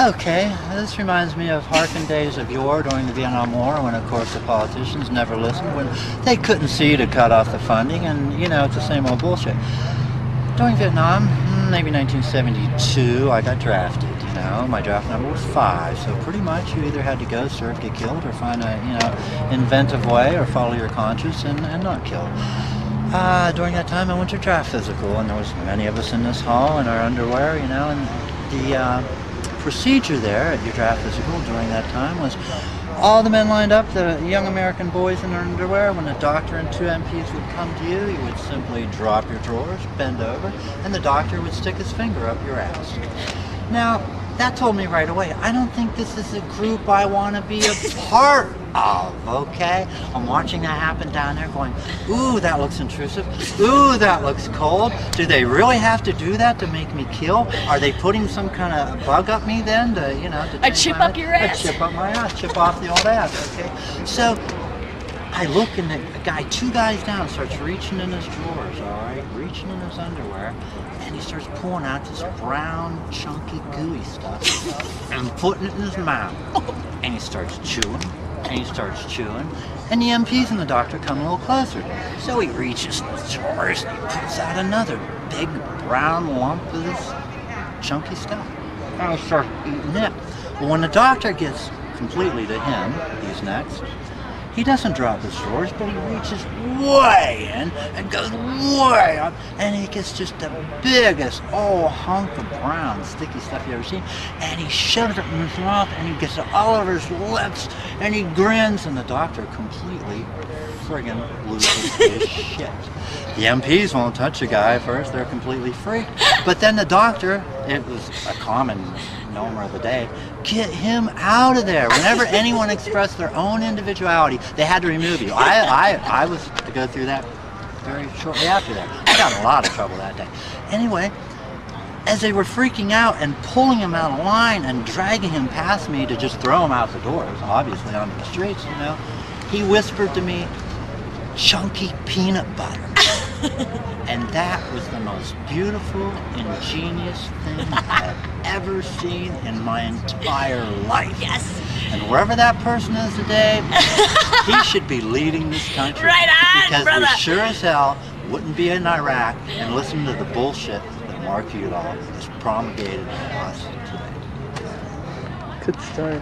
Okay, this reminds me of harken days of yore during the Vietnam War when, of course, the politicians never listened, when they couldn't see to cut off the funding, and, you know, it's the same old bullshit. During Vietnam, maybe 1972, I got drafted, you know. My draft number was 5, so pretty much you either had to go, serve, get killed, or find a, you know, inventive way, or follow your conscience and not kill. During that time, I went to draft physical, and there was many of us in this hall in our underwear, you know, and the procedure there at your draft physical during that time was all the men lined up, the young American boys in their underwear. When the doctor and 2 MPs would come to you, you would simply drop your drawers, bend over, and the doctor would stick his finger up your ass. Now, that told me right away, I don't think this is a group I want to be a part of, okay? I'm watching that happen down there going, ooh, that looks intrusive. Ooh, that looks cold. Do they really have to do that to make me kill? Are they putting some kind of bug up me then to, you know, to a chip up your ass? A chip up my ass, chip off the old ass, okay? So, I look and the guy, 2 guys down, starts reaching in his drawers, all right? Reaching in his underwear, and he starts pulling out this brown, chunky, gooey stuff and putting it in his mouth. And he starts chewing, and he starts chewing, and the MPs and the doctor come a little closer. So he reaches in his drawers and he pulls out another big brown lump of this chunky stuff. And he starts eating it. Well, when the doctor gets completely to him, he's next. He doesn't drop his drawers, but he reaches way in and goes way up, and he gets just the biggest old hunk of brown sticky stuff you ever seen, and he shoves it in his mouth, and he gets it all over his lips, and he grins, and the doctor completely friggin' loses his shit. The MPs won't touch the guy at first, they're completely freaked, but then the doctor, it was a common misnomer of the day, get him out of there. Whenever anyone expressed their own individuality, they had to remove you. I was to go through that very shortly after that. I got in a lot of trouble that day. Anyway, as they were freaking out and pulling him out of line and dragging him past me to just throw him out the doors, obviously onto the streets, you know, he whispered to me, "Chunky peanut butter." And that was the most beautiful, ingenious thing I've ever seen in my entire life. Yes. And wherever that person is today, he should be leading this country. Right on, because brother. we sure as hell wouldn't be in Iraq and listen to the bullshit that Mark Udall has promulgated on us today. Good story.